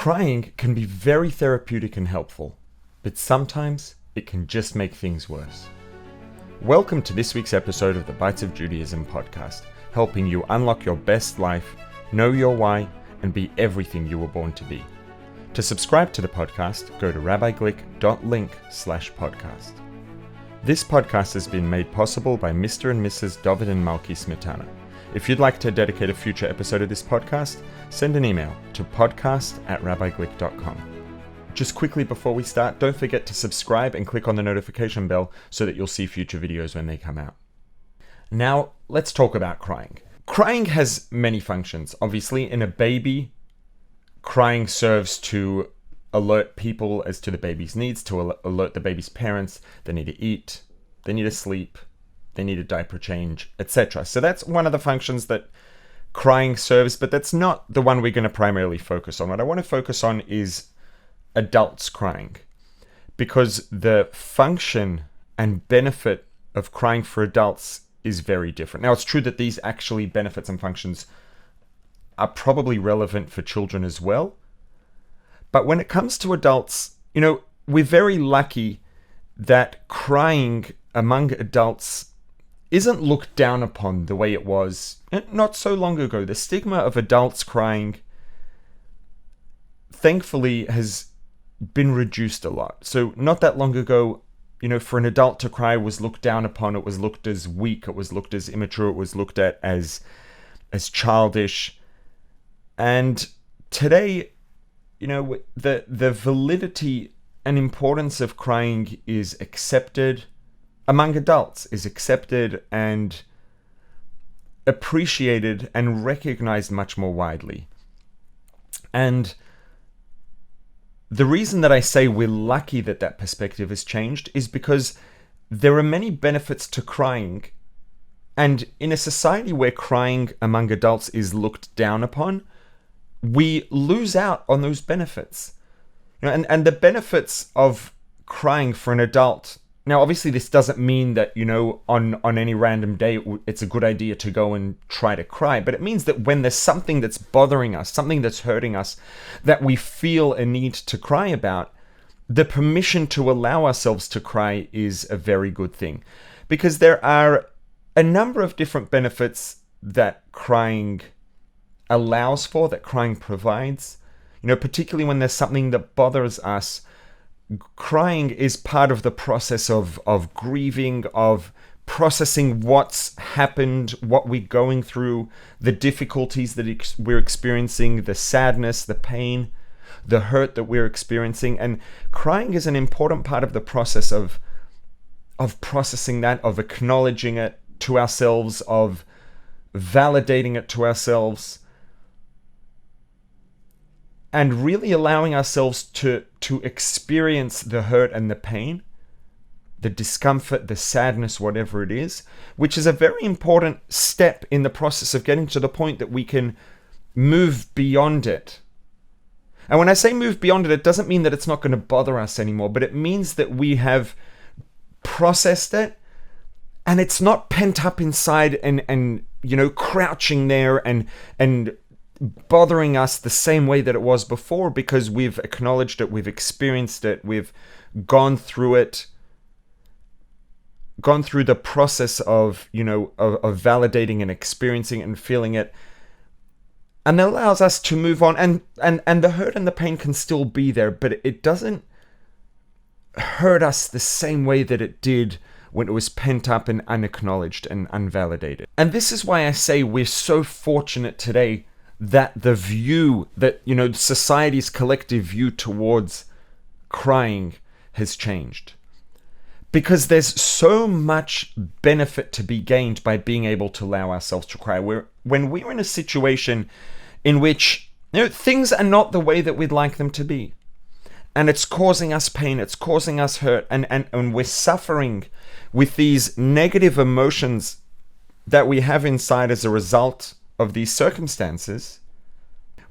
Crying can be very therapeutic and helpful, but sometimes it can just make things worse. Welcome to this week's episode of the Bites of Judaism podcast, helping you unlock your best life, know your why, and be everything you were born to be. To subscribe to the podcast, go to RabbiGlick.link/podcast. This podcast has been made possible by Mr. and Mrs. David and Malki Smetana. If you'd like to dedicate a future episode of this podcast, send an email to podcast@RabbiGlick.com. Just quickly before we start, don't forget to subscribe and click on the notification bell so that you'll see future videos when they come out. Now, let's talk about crying. Crying has many functions. Obviously, in a baby, crying serves to alert people as to the baby's needs, to alert the baby's parents. They need to eat, they need to sleep, they need a diaper change, etc. So that's one of the functions that crying serves, but that's not the one we're going to primarily focus on. What I want to focus on is adults crying, because the function and benefit of crying for adults is very different. Now, it's true that these actually benefits and functions are probably relevant for children as well. But when it comes to adults, we're very lucky that crying among adults isn't looked down upon the way it was not so long ago. The stigma of adults crying, thankfully, has been reduced a lot. So not that long ago, for an adult to cry was looked down upon. It was looked as weak. It was looked as immature. It was looked at as childish. And today, the validity and importance of crying is accepted among adults, is accepted and appreciated and recognized much more widely. And the reason that I say we're lucky that that perspective has changed is because there are many benefits to crying. And in a society where crying among adults is looked down upon, we lose out on those benefits. And the benefits of crying for an adult. Now, obviously, this doesn't mean that, on any random day, it's a good idea to go and try to cry. But it means that when there's something that's bothering us, something that's hurting us, that we feel a need to cry about, the permission to allow ourselves to cry is a very good thing. Because there are a number of different benefits that crying allows for, that crying provides. Particularly when there's something that bothers us, crying is part of the process of grieving, of processing what's happened, what we're going through, the difficulties that we're experiencing, the sadness, the pain, the hurt that we're experiencing. And crying is an important part of the process of processing that, of acknowledging it to ourselves, of validating it to ourselves, and really allowing ourselves to experience the hurt and the pain, the discomfort, the sadness, whatever it is, which is a very important step in the process of getting to the point that we can move beyond it. And when I say move beyond it, it doesn't mean that it's not going to bother us anymore, but it means that we have processed it, and it's not pent up inside and crouching there and bothering us the same way that it was before, because we've acknowledged it, we've experienced it, we've gone through it, gone through the process of validating and experiencing it and feeling it, and it allows us to move on. And the hurt and the pain can still be there, but it doesn't hurt us the same way that it did when it was pent up and unacknowledged and unvalidated. And this is why I say we're so fortunate today that the view that, society's collective view towards crying has changed. Because there's so much benefit to be gained by being able to allow ourselves to cry. When we're in a situation in which, things are not the way that we'd like them to be, and it's causing us pain, it's causing us hurt, and we're suffering with these negative emotions that we have inside as a result of these circumstances,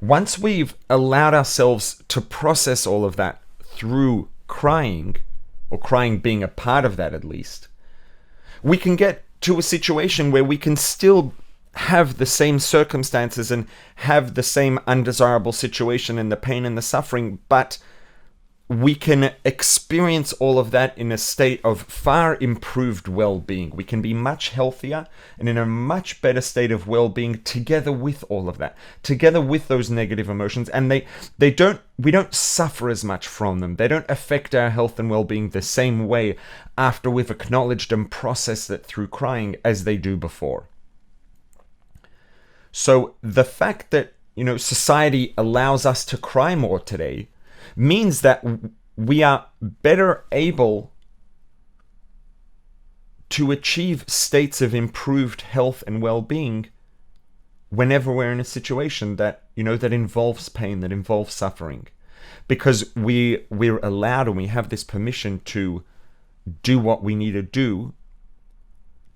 once we've allowed ourselves to process all of that through crying, or crying being a part of that at least, we can get to a situation where we can still have the same circumstances and have the same undesirable situation and the pain and the suffering, but we can experience all of that in a state of far improved well-being. We can be much healthier and in a much better state of well-being together with all of that, together with those negative emotions, and we don't suffer as much from them. They don't affect our health and well-being the same way after we've acknowledged and processed it through crying as they do before. So the fact that, society allows us to cry more today means that we are better able to achieve states of improved health and well-being whenever we're in a situation that, that involves pain, that involves suffering. Because we're allowed and we have this permission to do what we need to do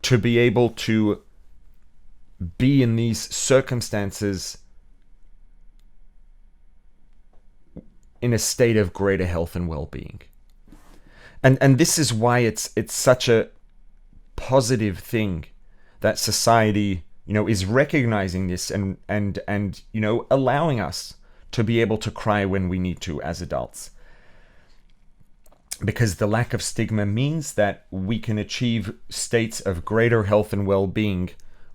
to be able to be in these circumstances in a state of greater health and well-being. And this is why it's such a positive thing that society, is recognizing this and allowing us to be able to cry when we need to as adults. Because the lack of stigma means that we can achieve states of greater health and well-being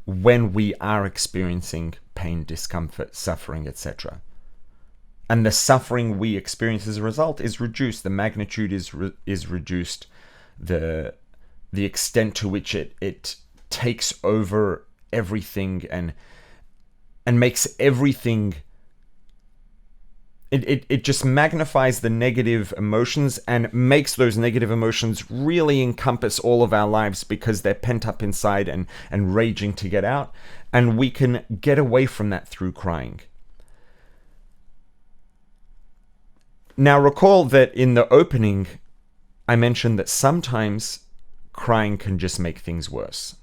when we are experiencing pain, discomfort, suffering, etc. And the suffering we experience as a result is reduced. The magnitude is reduced. The extent to which it takes over everything and makes everything. It just magnifies the negative emotions and makes those negative emotions really encompass all of our lives because they're pent up inside and raging to get out. And we can get away from that through crying. Now, recall that in the opening, I mentioned that sometimes crying can just make things worse.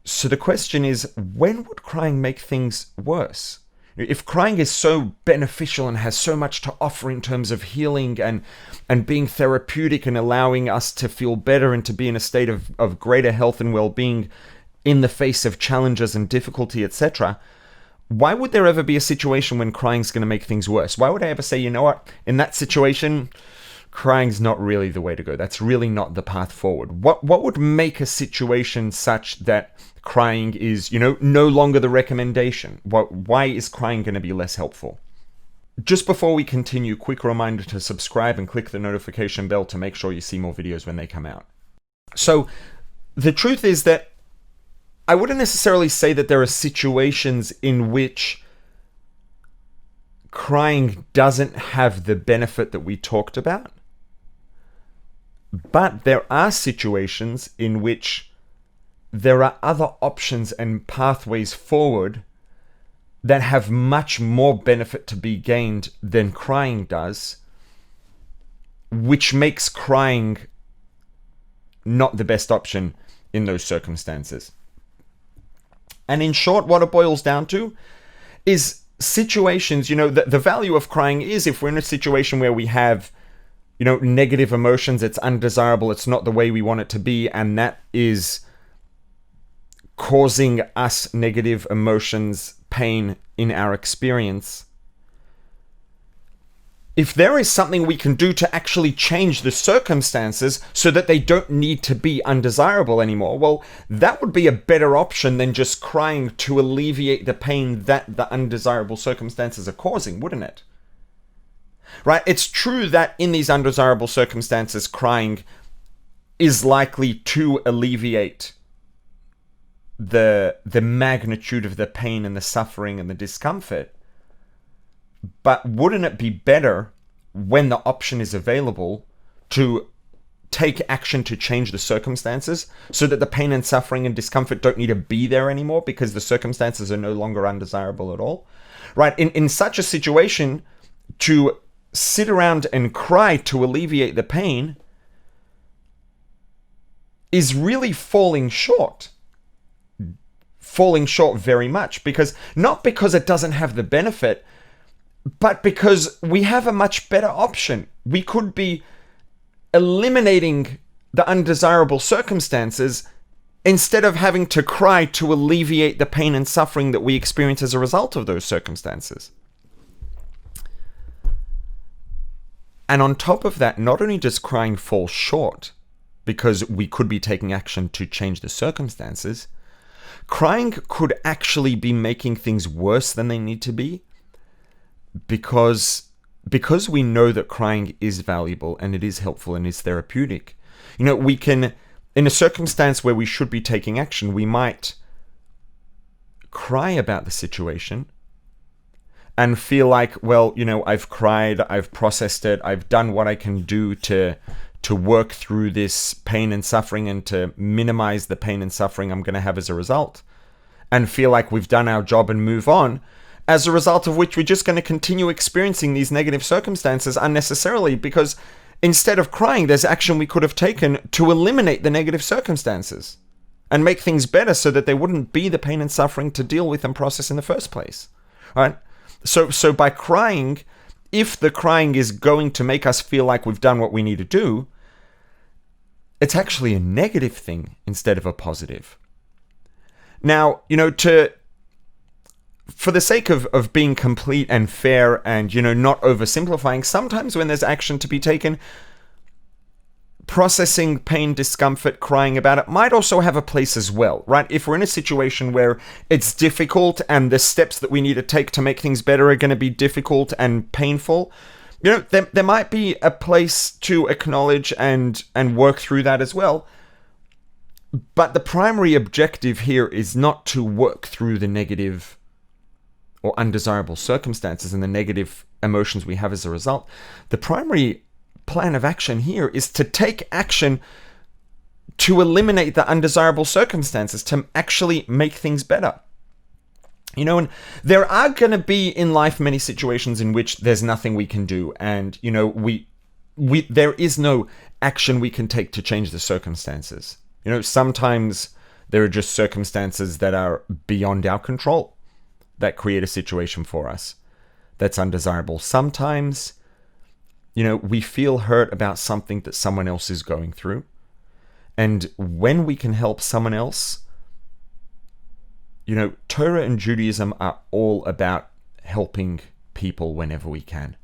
So the question is, when would crying make things worse? If crying is so beneficial and has so much to offer in terms of healing and being therapeutic and allowing us to feel better and to be in a state of greater health and well-being in the face of challenges and difficulty, etc., why would there ever be a situation when crying's going to make things worse? Why would I ever say, you know what, in that situation, crying's not really the way to go. That's really not the path forward. What would make a situation such that crying is, no longer the recommendation? Why is crying going to be less helpful? Just before we continue, quick reminder to subscribe and click the notification bell to make sure you see more videos when they come out. So the truth is that I wouldn't necessarily say that there are situations in which crying doesn't have the benefit that we talked about. But there are situations in which there are other options and pathways forward that have much more benefit to be gained than crying does, which makes crying not the best option in those circumstances. And in short, what it boils down to is situations, the value of crying is if we're in a situation where we have, negative emotions, it's undesirable, it's not the way we want it to be, and that is causing us negative emotions, pain in our experience. If there is something we can do to actually change the circumstances so that they don't need to be undesirable anymore, well, that would be a better option than just crying to alleviate the pain that the undesirable circumstances are causing, wouldn't it? Right? It's true that in these undesirable circumstances, crying is likely to alleviate the magnitude of the pain and the suffering and the discomfort. But wouldn't it be better when the option is available to take action to change the circumstances so that the pain and suffering and discomfort don't need to be there anymore because the circumstances are no longer undesirable at all? Right? In such a situation, to sit around and cry to alleviate the pain is really falling short very much, not because it doesn't have the benefit, but because we have a much better option. We could be eliminating the undesirable circumstances instead of having to cry to alleviate the pain and suffering that we experience as a result of those circumstances. And on top of that, not only does crying fall short because we could be taking action to change the circumstances, crying could actually be making things worse than they need to be, because we know that crying is valuable and it is helpful and is therapeutic. We can, in a circumstance where we should be taking action, we might cry about the situation and feel like, well, I've cried, I've processed it, I've done what I can do to work through this pain and suffering and to minimize the pain and suffering I'm going to have as a result, and feel like we've done our job and move on, as a result of which we're just going to continue experiencing these negative circumstances unnecessarily, because instead of crying, there's action we could have taken to eliminate the negative circumstances and make things better so that there wouldn't be the pain and suffering to deal with and process in the first place. All right? So by crying, if the crying is going to make us feel like we've done what we need to do, it's actually a negative thing instead of a positive. Now, for the sake of being complete and fair and, not oversimplifying, sometimes when there's action to be taken, processing pain, discomfort, crying about it might also have a place as well, right? If we're in a situation where it's difficult and the steps that we need to take to make things better are going to be difficult and painful, there might be a place to acknowledge and work through that as well. But the primary objective here is not to work through the negative or undesirable circumstances and the negative emotions we have as a result. The primary plan of action here is to take action to eliminate the undesirable circumstances, to actually make things better. And there are going to be in life many situations in which there's nothing we can do, and there is no action we can take to change the circumstances. Sometimes there are just circumstances that are beyond our control that create a situation for us that's undesirable. Sometimes we feel hurt about something that someone else is going through. And when we can help someone else, Torah and Judaism are all about helping people whenever we can.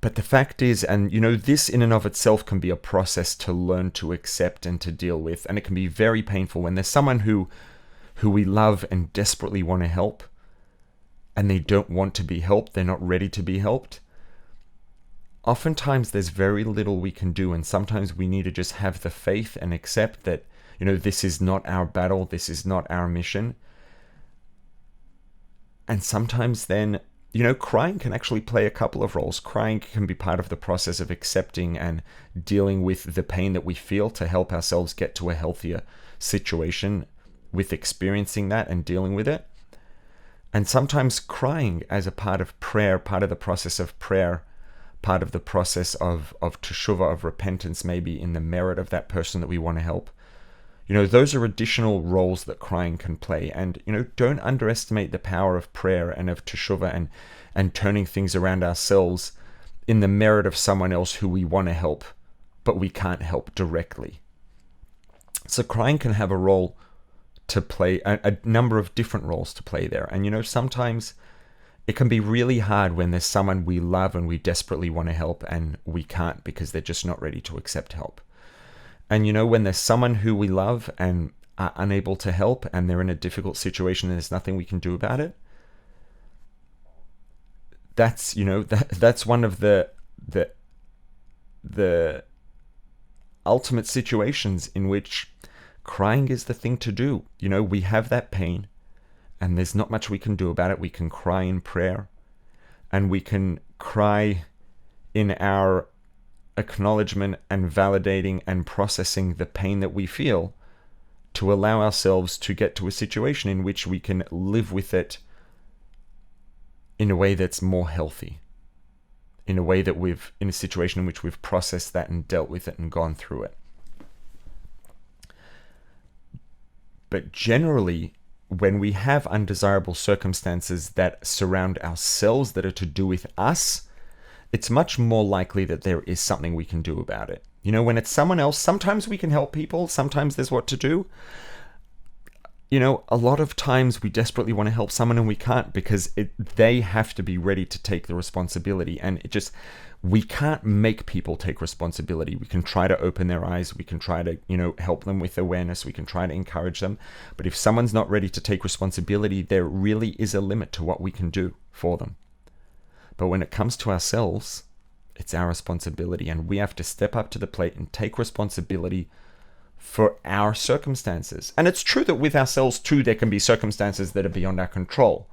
But the fact is, and this in and of itself can be a process to learn to accept and to deal with. And it can be very painful when there's someone who we love and desperately want to help, and they don't want to be helped, they're not ready to be helped. Oftentimes there's very little we can do, and sometimes we need to just have the faith and accept that, this is not our battle, this is not our mission. And sometimes then, crying can actually play a couple of roles. Crying can be part of the process of accepting and dealing with the pain that we feel to help ourselves get to a healthier situation with experiencing that and dealing with it. And sometimes crying as a part of prayer, part of the process of prayer, part of the process of teshuvah, of repentance, maybe in the merit of that person that we want to help. Those are additional roles that crying can play. And, don't underestimate the power of prayer and of teshuvah and turning things around ourselves in the merit of someone else who we want to help, but we can't help directly. So crying can have a role to play, a number of different roles to play there. And, sometimes it can be really hard when there's someone we love and we desperately want to help and we can't because they're just not ready to accept help. And when there's someone who we love and are unable to help and they're in a difficult situation and there's nothing we can do about it, that's one of the ultimate situations in which crying is the thing to do. We have that pain and there's not much we can do about it. We can cry in prayer and we can cry in our acknowledgement and validating and processing the pain that we feel to allow ourselves to get to a situation in which we can live with it in a way that's more healthy, in a way that in a situation in which we've processed that and dealt with it and gone through it. But generally, when we have undesirable circumstances that surround ourselves that are to do with us, it's much more likely that there is something we can do about it. When it's someone else, sometimes we can help people, sometimes there's what to do. A lot of times we desperately want to help someone and we can't, because they have to be ready to take the responsibility. And we can't make people take responsibility. We can try to open their eyes. We can try to, help them with awareness. We can try to encourage them. But if someone's not ready to take responsibility, there really is a limit to what we can do for them. But when it comes to ourselves, it's our responsibility, and we have to step up to the plate and take responsibility for our circumstances. And it's true that with ourselves too, there can be circumstances that are beyond our control.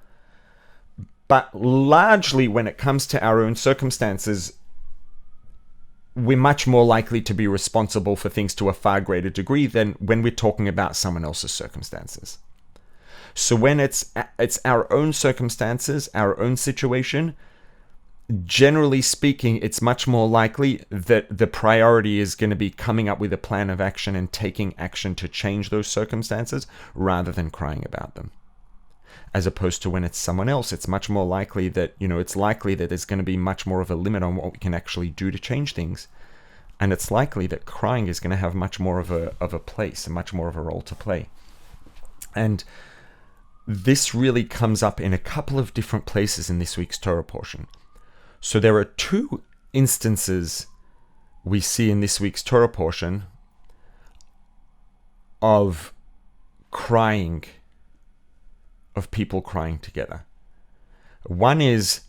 But largely, when it comes to our own circumstances, we're much more likely to be responsible for things to a far greater degree than when we're talking about someone else's circumstances. So when it's our own circumstances, our own situation, generally speaking, it's much more likely that the priority is going to be coming up with a plan of action and taking action to change those circumstances rather than crying about them. As opposed to when it's someone else, it's much more likely that, it's likely that there's going to be much more of a limit on what we can actually do to change things. And it's likely that crying is going to have much more of a place and much more of a role to play. And this really comes up in a couple of different places in this week's Torah portion. So there are two instances we see in this week's Torah portion of crying, of people crying together. One is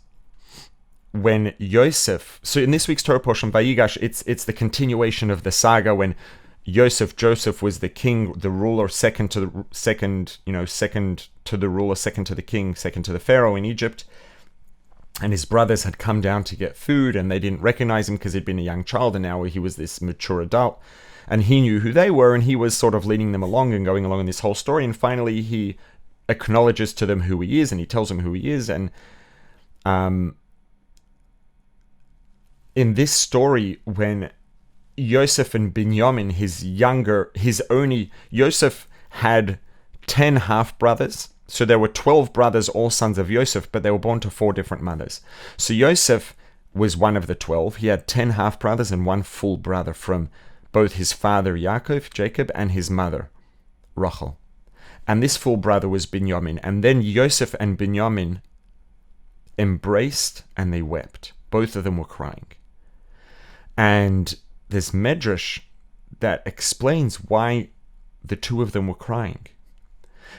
when Yosef, so in this week's Torah portion, Vayigash, it's the continuation of the saga when Joseph was the king, the ruler, second to the ruler, second to the king, second to the Pharaoh in Egypt. And his brothers had come down to get food, and they didn't recognize him because he'd been a young child, and now he was this mature adult. And he knew who they were, and he was sort of leading them along and going along in this whole story. And finally, he acknowledges to them who he is, and he tells them who he is. And in this story, when Yosef and Binyamin, Yosef had 10 half-brothers. So there were 12 brothers, all sons of Yosef, but they were born to 4 different mothers. So Yosef was one of the 12. He had 10 half-brothers and 1 full brother from both his father Jacob, and his mother, Rachel. And this full brother was Binyamin. And then Yosef and Binyamin embraced and they wept. Both of them were crying. And there's Medrash that explains why the two of them were crying.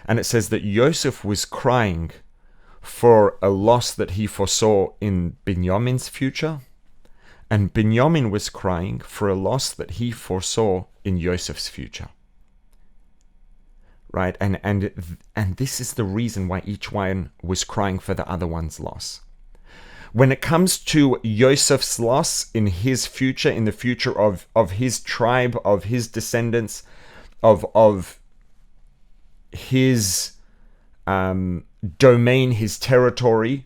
And it says that Yosef was crying for a loss that he foresaw in Binyamin's future, and Binyamin was crying for a loss that he foresaw in Yosef's future. Right? And this is the reason why each one was crying for the other one's loss. When it comes to Yosef's loss in his future, in the future of his tribe, of his descendants, of his domain, his territory,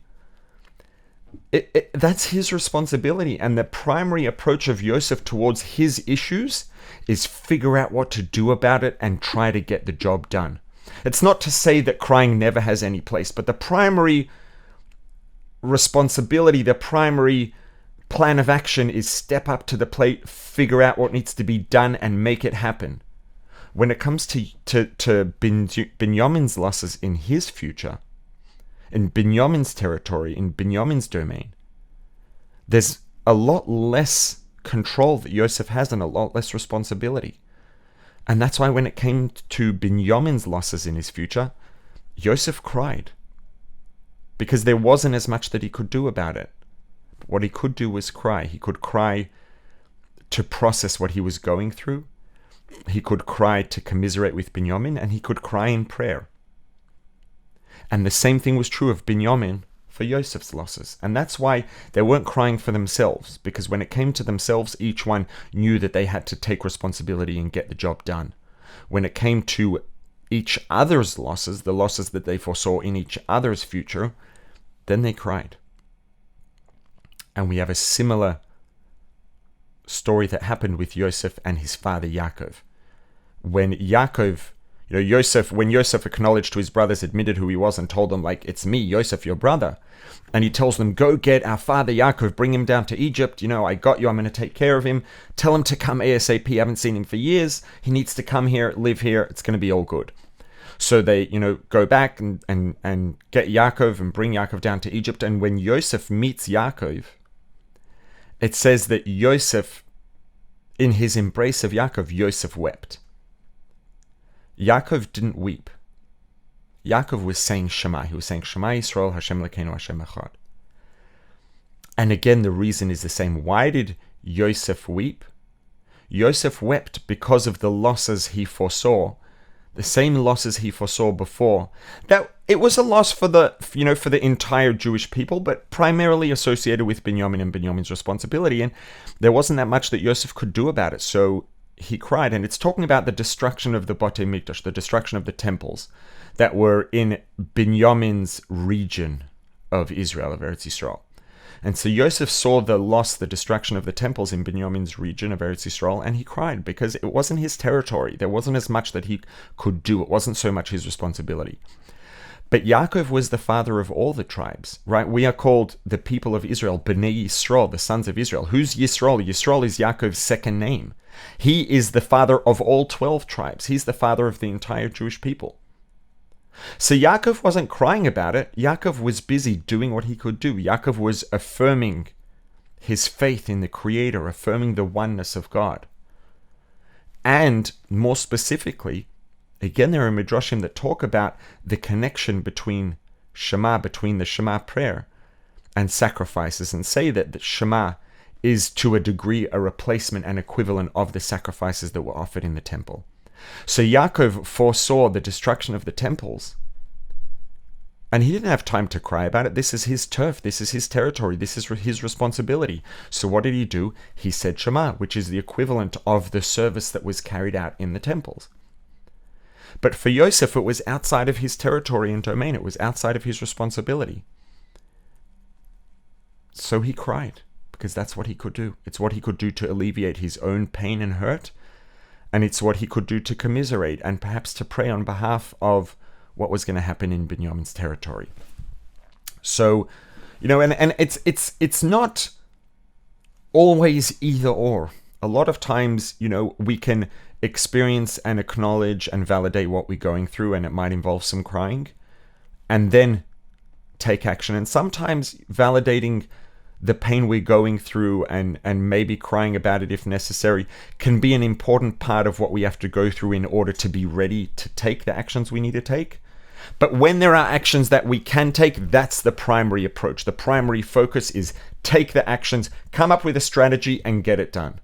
that's his responsibility. And the primary approach of Yosef towards his issues is figure out what to do about it and try to get the job done. It's not to say that crying never has any place, but the primary responsibility, the primary plan of action is step up to the plate, figure out what needs to be done, and make it happen. When it comes to Binyamin's losses in his future, in Binyamin's territory, in Binyamin's domain, there's a lot less control that Yosef has and a lot less responsibility. And that's why when it came to Binyamin's losses in his future, Yosef cried. Because there wasn't as much that he could do about it. But what he could do was cry. He could cry to process what he was going through. He could cry to commiserate with Binyamin, and he could cry in prayer. And the same thing was true of Binyamin for Yosef's losses. And that's why they weren't crying for themselves, because when it came to themselves, each one knew that they had to take responsibility and get the job done. When it came to each other's losses, the losses that they foresaw in each other's future, then they cried. And we have a similar story that happened with Yosef and his father Yaakov. When Yaakov, when Yosef acknowledged to his brothers, admitted who he was, and told them, like, it's me, Yosef, your brother. And he tells them, go get our father Yaakov, bring him down to Egypt. I got you, I'm going to take care of him. Tell him to come ASAP. I haven't seen him for years. He needs to come here, live here. It's going to be all good. So they, go back and get Yaakov and bring Yaakov down to Egypt. And when Yosef meets Yaakov, it says that Yosef, in his embrace of Yaakov, Yosef wept. Yaakov didn't weep. Yaakov was saying Shema. He was saying Shema Yisroel, Hashem Elokeinu, Hashem Echad. And again, the reason is the same. Why did Yosef weep? Yosef wept because of the losses he foresaw, the same losses he foresaw before. That it was a loss for the entire Jewish people, but primarily associated with Binyamin and Binyamin's responsibility. And there wasn't that much that Yosef could do about it. So he cried, and it's talking about the destruction of the Batei Mikdash, the destruction of the temples that were in Binyamin's region of Israel, of Eretz Yisrael. And so Yosef saw the loss, the destruction of the temples in Binyamin's region of Eretz Yisrael, and he cried because it wasn't his territory. There wasn't as much that he could do. It wasn't so much his responsibility. But Yaakov was the father of all the tribes, right? We are called the people of Israel, Bnei Yisrael, the sons of Israel. Who's Yisroel? Yisroel is Yaakov's second name. He is the father of all 12 tribes. He's the father of the entire Jewish people. So Yaakov wasn't crying about it. Yaakov was busy doing what he could do. Yaakov was affirming his faith in the Creator, affirming the oneness of God. And more specifically, again, there are midrashim that talk about the connection between Shema, between the Shema prayer and sacrifices, and say that the Shema is to a degree a replacement and equivalent of the sacrifices that were offered in the temple. So Yaakov foresaw the destruction of the temples, and he didn't have time to cry about it. This is his turf, this is his territory, this is his responsibility. So what did he do? He said Shema, which is the equivalent of the service that was carried out in the temples. But for Yosef, it was outside of his territory and domain. It was outside of his responsibility. So he cried, because that's what he could do. It's what he could do to alleviate his own pain and hurt. And it's what he could do to commiserate and perhaps to pray on behalf of what was going to happen in Binyamin's territory. So, and it's not always either or. A lot of times, we can experience and acknowledge and validate what we're going through, and it might involve some crying, and then take action. And sometimes validating the pain we're going through and maybe crying about it if necessary can be an important part of what we have to go through in order to be ready to take the actions we need to take. But when there are actions that we can take, that's the primary approach. The primary focus is take the actions, come up with a strategy, and get it done.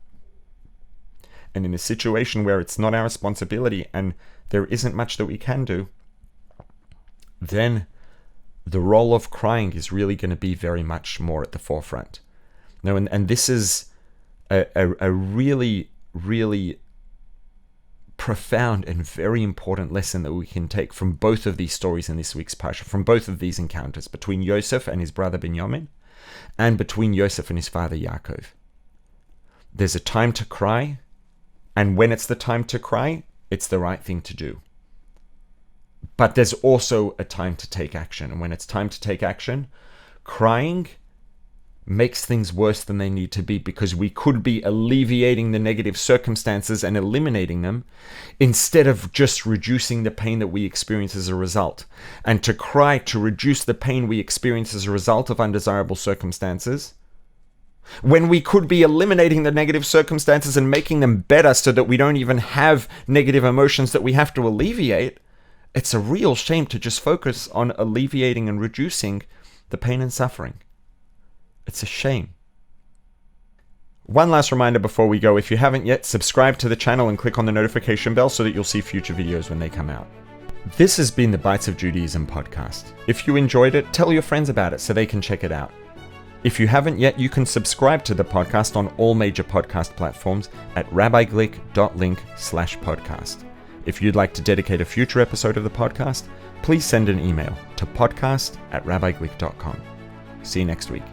And in a situation where it's not our responsibility and there isn't much that we can do, then the role of crying is really going to be very much more at the forefront. Now, and this is a really, really profound and very important lesson that we can take from both of these stories in this week's parsha, from both of these encounters between Yosef and his brother Binyamin, and between Yosef and his father Yaakov. There's a time to cry, and when it's the time to cry, it's the right thing to do. But there's also a time to take action. And when it's time to take action, crying makes things worse than they need to be, because we could be alleviating the negative circumstances and eliminating them instead of just reducing the pain that we experience as a result. And to cry to reduce the pain we experience as a result of undesirable circumstances, when we could be eliminating the negative circumstances and making them better so that we don't even have negative emotions that we have to alleviate, it's a real shame to just focus on alleviating and reducing the pain and suffering. It's a shame. One last reminder before we go: if you haven't yet, subscribe to the channel and click on the notification bell so that you'll see future videos when they come out. This has been the Bites of Judaism podcast. If you enjoyed it, tell your friends about it so they can check it out. If you haven't yet, you can subscribe to the podcast on all major podcast platforms at RabbiGlick.link/podcast. If you'd like to dedicate a future episode of the podcast, please send an email to podcast@RabbiGlick.com. See you next week.